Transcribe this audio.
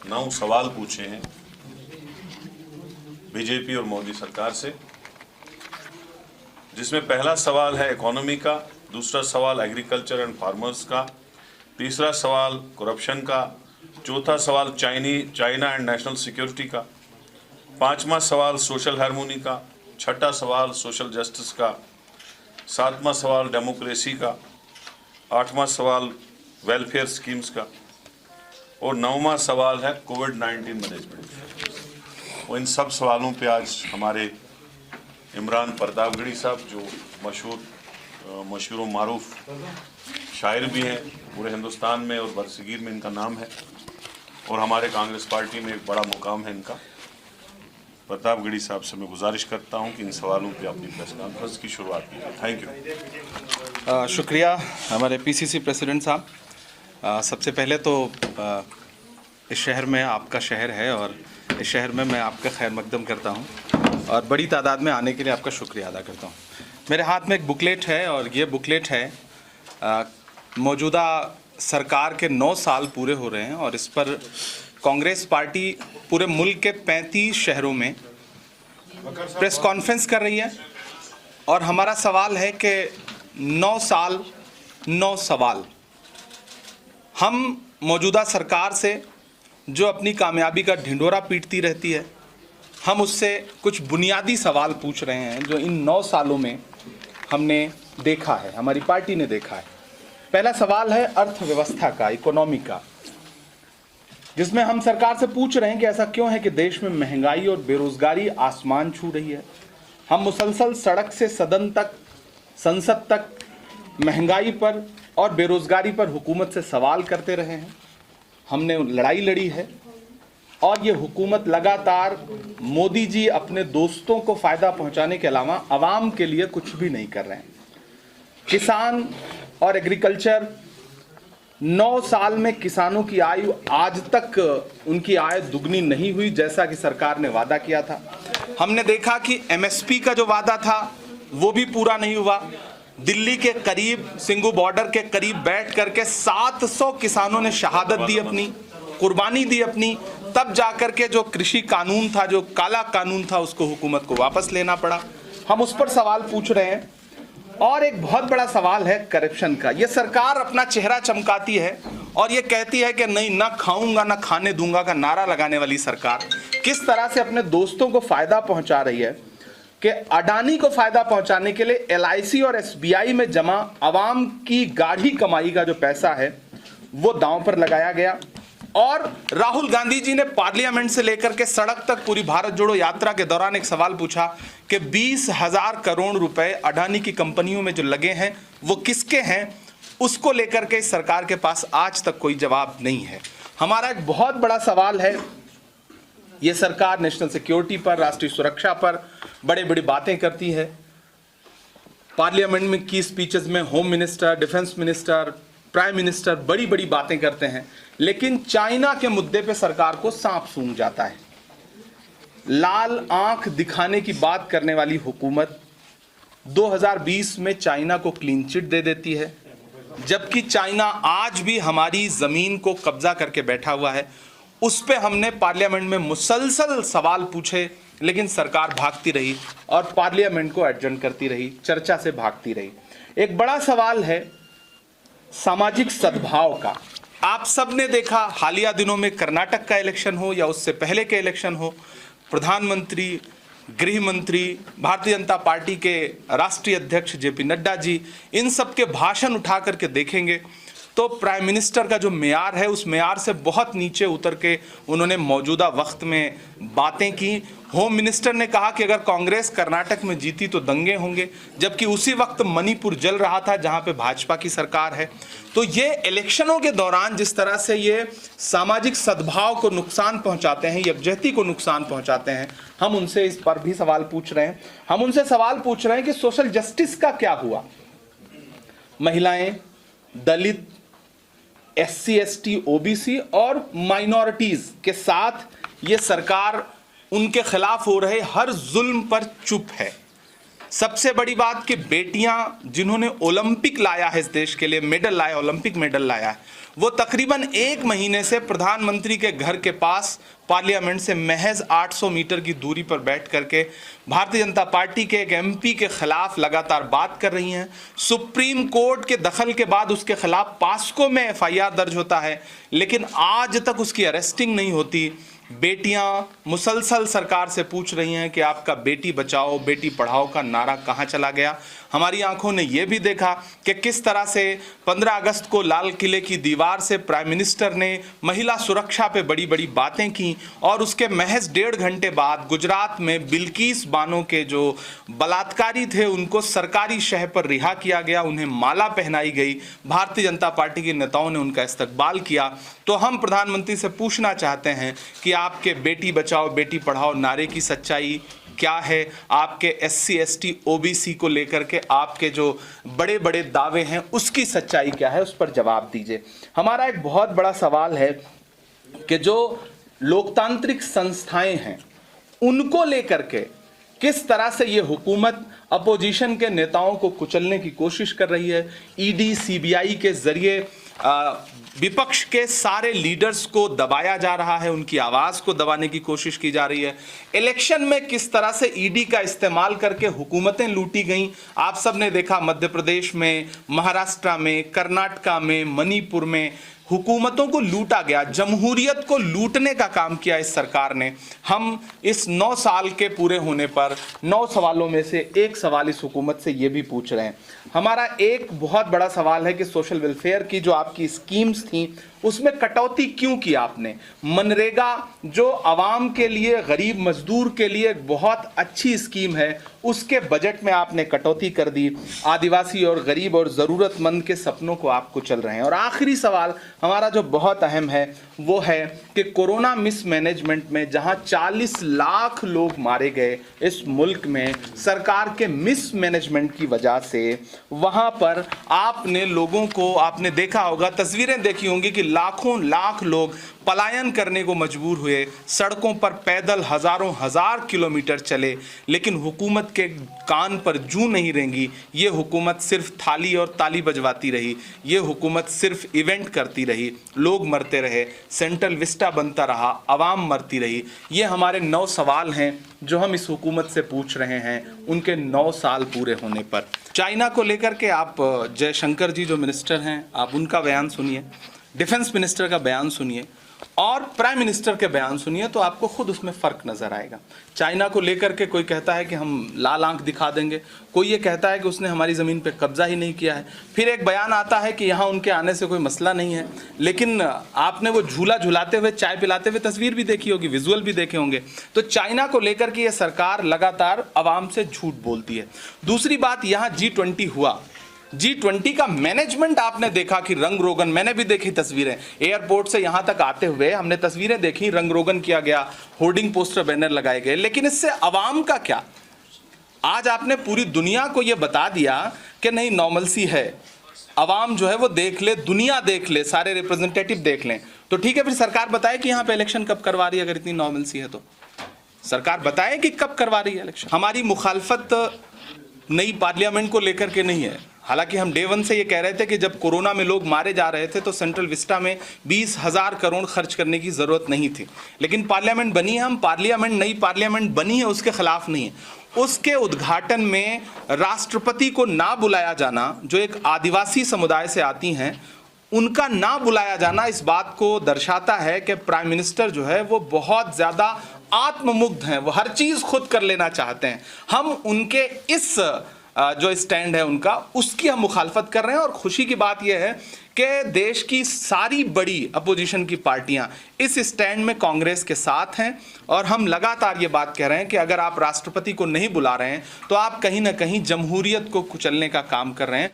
9 सवाल पूछे हैं बीजेपी और मोदी सरकार से, जिसमें पहला सवाल है इकोनॉमी का, दूसरा सवाल एग्रीकल्चर एंड फार्मर्स का, तीसरा सवाल करप्शन का, चौथा सवाल चाइना एंड नेशनल सिक्योरिटी का, पांचवा सवाल सोशल हार्मोनी का, छठा सवाल सोशल जस्टिस का, सातवां सवाल डेमोक्रेसी का, आठवां सवाल वेलफेयर स्कीम्स का और 9वां सवाल है कोविड-19 मैनेजमेंट। और इन सब सवालों पे आज हमारे इमरान प्रतापगढ़ी साहब, जो मशहूर मारूफ शायर भी हैं पूरे हिंदुस्तान में और बरसगीर में इनका नाम है, और हमारे कांग्रेस पार्टी में एक बड़ा मुकाम है इनका। प्रतापगढ़ी साहब से मैं गुजारिश करता हूं कि इन सवालों पे अपनी प्रेस कॉन्फ्रेंस की शुरुआत कीजिए। Thank you. शुक्रिया हमारे पीसीसी प्रेसिडेंट साहब। सबसे पहले तो इस शहर में आपका शहर है और इस शहर में मैं आपका खैर मकदम करता हूं और बड़ी तादाद में आने के लिए आपका शुक्रिया अदा करता हूं। मेरे हाथ में एक बुकलेट है और ये बुकलेट है मौजूदा सरकार के 9 साल पूरे हो रहे हैं और इस पर कांग्रेस पार्टी पूरे मुल्क के 35 शहरों में प्रेस कॉन्फ्रेंस कर रही है और हमारा सवाल है कि 9 साल 9 सवाल। हम मौजूदा सरकार से जो अपनी कामयाबी का ढिंढोरा पीटती रहती है, हम उससे कुछ बुनियादी सवाल पूछ रहे हैं जो इन 9 सालों में हमने देखा है, हमारी पार्टी ने देखा है। पहला सवाल है अर्थव्यवस्था का, इकोनॉमी का, जिसमें हम सरकार से पूछ रहे हैं कि ऐसा क्यों है कि देश में महंगाई और बेरोजगारी आसमान छू रही है। हम मुसलसल सड़क से सदन तक, संसद तक महंगाई पर और बेरोजगारी पर हुकूमत से सवाल करते रहे हैं। हमने लड़ाई लड़ी है और ये हुकूमत लगातार मोदी जी अपने दोस्तों को फ़ायदा पहुंचाने के अलावा आवाम के लिए कुछ भी नहीं कर रहे हैं। किसान और एग्रीकल्चर, 9 साल में किसानों की आयु आज तक उनकी आय दुगनी नहीं हुई जैसा कि सरकार ने वादा किया था। हमने देखा कि एमएसपी का जो वादा था वो भी पूरा नहीं हुआ। दिल्ली के करीब, सिंघू बॉर्डर के करीब बैठ करके 700 किसानों ने शहादत दी, अपनी कुर्बानी दी अपनी, तब जाकर के जो कृषि कानून था, जो काला कानून था, उसको हुकूमत को वापस लेना पड़ा। हम उस पर सवाल पूछ रहे हैं। और एक बहुत बड़ा सवाल है करप्शन का। ये सरकार अपना चेहरा चमकाती है और ये कहती है कि नहीं, ना खाऊंगा ना खाने दूंगा का नारा लगाने वाली सरकार किस तरह से अपने दोस्तों को फायदा पहुंचा रही है कि अडानी को फायदा पहुंचाने के लिए एलआईसी और एसबीआई में जमा आवाम की गाढ़ी कमाई का जो पैसा है वो दांव पर लगाया गया। और राहुल गांधी जी ने पार्लियामेंट से लेकर के सड़क तक पूरी भारत जोड़ो यात्रा के दौरान एक सवाल पूछा कि 20,000 करोड़ रुपए अडानी की कंपनियों में जो लगे हैं वो किसके हैं। उसको लेकर के सरकार के पास आज तक कोई जवाब नहीं है। हमारा एक बहुत बड़ा सवाल है, ये सरकार नेशनल सिक्योरिटी पर, राष्ट्रीय सुरक्षा पर बड़ी बड़ी बातें करती है। पार्लियामेंट में की स्पीचेस में home minister, defence minister, prime minister बड़ी बड़ी बातें करते हैं, लेकिन चाइना के मुद्दे पे सरकार को सांप सूंघ जाता है। लाल आंख दिखाने की बात करने वाली हुकूमत 2020 में चाइना को क्लीन चिट दे देती है, जबकि चाइना आज भी हमारी जमीन को कब्जा करके बैठा हुआ है। उस पे हमने पार्लियामेंट में मुसलसल सवाल पूछे, लेकिन सरकार भागती रही और पार्लियामेंट को एडजर्न करती रही, चर्चा से भागती रही। एक बड़ा सवाल है सामाजिक सद्भाव का। आप सब ने देखा, हालिया दिनों में कर्नाटक का इलेक्शन हो या उससे पहले के इलेक्शन हो, प्रधानमंत्री, गृह मंत्री, भारतीय जनता पार्टी के राष्ट्रीय अध्यक्ष जेपी नड्डा जी, इन सब के भाषण उठा करके देखेंगे तो प्राइम मिनिस्टर का जो मेयार है उस मेयार से बहुत नीचे उतर के उन्होंने मौजूदा वक्त में बातें की। होम मिनिस्टर ने कहा कि अगर कांग्रेस कर्नाटक में जीती तो दंगे होंगे, जबकि उसी वक्त मणिपुर जल रहा था जहां पे भाजपा की सरकार है। तो ये इलेक्शनों के दौरान जिस तरह से ये सामाजिक सद्भाव को नुकसान पहुंचाते हैं, यकजहती को नुकसान पहुंचाते हैं, हम उनसे इस पर भी सवाल पूछ रहे हैं। हम उनसे सवाल पूछ रहे हैं कि सोशल जस्टिस का क्या हुआ। महिलाएं, दलित, एससी, एसटी, ओबीसी और माइनॉरिटीज के साथ ये सरकार उनके खिलाफ हो रहे हर जुल्म पर चुप है। सबसे बड़ी बात कि बेटियां जिन्होंने ओलंपिक लाया है इस देश के लिए, मेडल लाया, ओलंपिक मेडल लाया है, वो तकरीबन 1 महीने से प्रधानमंत्री के घर के पास पार्लियामेंट से महज 800 मीटर की दूरी पर बैठ करके भारतीय जनता पार्टी के एक एमपी के खिलाफ लगातार बात कर रही हैं। सुप्रीम कोर्ट के दखल के बाद उसके खिलाफ पास्को में एफआईआर दर्ज होता है, लेकिन आज तक उसकी अरेस्टिंग नहीं होती। बेटियां मुसलसल सरकार से पूछ रही हैं कि आपका बेटी बचाओ बेटी पढ़ाओ का नारा कहां चला गया। हमारी आंखों ने यह भी देखा कि किस तरह से 15 अगस्त को लाल किले की दीवार से प्राइम मिनिस्टर ने महिला सुरक्षा पे बड़ी बड़ी बातें की और उसके महज 1.5 घंटे बाद गुजरात में बिल्किस बानो के जो बलात्कारी थे उनको सरकारी शह पर रिहा किया गया, उन्हें माला पहनाई गई। भारतीय जनता पार्टी के नेताओं ने उनका इस्तकबाल किया। तो हम प्रधानमंत्री से पूछना चाहते हैं कि आपके बेटी बचाओ बेटी पढ़ाओ नारे की सच्चाई क्या है? आपके SC ST OBC को लेकर के आपके जो बड़े बड़े दावे हैं उसकी सच्चाई क्या है? उस पर जवाब दीजिए। हमारा एक बहुत बड़ा सवाल है कि जो लोकतांत्रिक संस्थाएं हैं उनको लेकर के किस तरह से ये हुकूमत अपोजिशन के नेताओं को कुचलने की कोशिश कर रही है। ED CBI के जरिए विपक्ष के सारे लीडर्स को दबाया जा रहा है, उनकी आवाज को दबाने की कोशिश की जा रही है। इलेक्शन में किस तरह से ED का इस्तेमाल करके हुकूमतें लूटी गईं, आप सब ने देखा। मध्य प्रदेश में, महाराष्ट्र में, कर्नाटका में, मणिपुर में हुकूमतों को लूटा गया, जमहूरियत को लूटने का काम किया इस सरकार ने। हम इस 9 साल के पूरे होने पर 9 सवालों में से एक सवाल इस हुकूमत से ये भी पूछ रहे हैं। हमारा एक बहुत बड़ा सवाल है कि सोशल वेलफेयर की जो आपकी स्कीम्स थी उसमें कटौती क्यों की आपने? मनरेगा जो आवाम के लिए, गरीब मजदूर के लिए एक बहुत अच्छी स्कीम है, उसके बजट में आपने कटौती कर दी। आदिवासी और गरीब और ज़रूरतमंद के सपनों को आप कुचल रहे हैं। और आखिरी सवाल हमारा जो बहुत अहम है वो है कि कोरोना मिसमैनेजमेंट में जहां 40 लाख लोग मारे गए इस मुल्क में सरकार के मिसमैनेजमेंट की वजह से, वहां पर आपने लोगों को, आपने देखा होगा, तस्वीरें देखी होंगी कि लाखों लाख लोग पलायन करने को मजबूर हुए, सड़कों पर पैदल हजारों हजार किलोमीटर चले, लेकिन हुकूमत के कान पर जूं नहीं रेंगी। ये हुकूमत सिर्फ थाली और ताली बजवाती रही, ये हुकूमत सिर्फ इवेंट करती रही, लोग मरते रहे, सेंट्रल विस्टा बनता रहा, आवाम मरती रही। ये हमारे 9 सवाल हैं जो हम इस हुकूमत से पूछ रहे हैं उनके 9 साल पूरे होने पर। चाइना को लेकर के आप जयशंकर जी जो मिनिस्टर हैं, आप उनका बयान सुनिए, डिफेंस मिनिस्टर का बयान सुनिए और प्राइम मिनिस्टर के बयान सुनिए, तो आपको खुद उसमें फ़र्क नज़र आएगा। चाइना को लेकर के कोई कहता है कि हम लाल आंख दिखा देंगे, कोई ये कहता है कि उसने हमारी ज़मीन पे कब्जा ही नहीं किया है। फिर एक बयान आता है कि यहाँ उनके आने से कोई मसला नहीं है, लेकिन आपने वो झूला झुलाते हुए, चाय पिलाते हुए तस्वीर भी देखी होगी, विजुअल भी देखे होंगे। तो चाइना को लेकर के ये सरकार लगातार आवाम से झूठ बोलती है। दूसरी बात, यहाँ G20 हुआ, G20 का मैनेजमेंट आपने देखा कि रंग रोगन, मैंने भी देखी तस्वीरें, एयरपोर्ट से यहां तक आते हुए हमने तस्वीरें देखी, रंग रोगन किया गया, होर्डिंग पोस्टर बैनर लगाए गए, लेकिन इससे अवाम का क्या? आज आपने पूरी दुनिया को यह बता दिया कि नहीं नॉर्मलसी है, अवाम जो है वो देख ले, दुनिया देख ले, सारे रिप्रेजेंटेटिव देख लें। तो ठीक है, फिर सरकार बताए कि यहाँ पे इलेक्शन कब करवा रही है। अगर इतनी नॉर्मलसी है तो सरकार बताए कि कब करवा रही है इलेक्शन। हमारी मुखालफत नई पार्लियामेंट को लेकर के नहीं है। हालांकि हम डे 1 से ये कह रहे थे कि जब कोरोना में लोग मारे जा रहे थे तो सेंट्रल विस्टा में 20,000 करोड़ खर्च करने की ज़रूरत नहीं थी, लेकिन पार्लियामेंट बनी है। हम पार्लियामेंट, नई पार्लियामेंट बनी है, उसके खिलाफ नहीं है। उसके उद्घाटन में राष्ट्रपति को ना बुलाया जाना, जो एक आदिवासी समुदाय से आती हैं, उनका ना बुलाया जाना इस बात को दर्शाता है कि प्राइम मिनिस्टर जो है वो बहुत ज़्यादा आत्ममुग्ध हैं, वो हर चीज़ खुद कर लेना चाहते हैं। हम उनके इस जो स्टैंड है उनका, उसकी हम मुखालफत कर रहे हैं। और खुशी की बात यह है कि देश की सारी बड़ी अपोजिशन की पार्टियां इस स्टैंड में कांग्रेस के साथ हैं। और हम लगातार ये बात कह रहे हैं कि अगर आप राष्ट्रपति को नहीं बुला रहे हैं तो आप कहीं ना कहीं जमहूरियत को कुचलने का काम कर रहे हैं।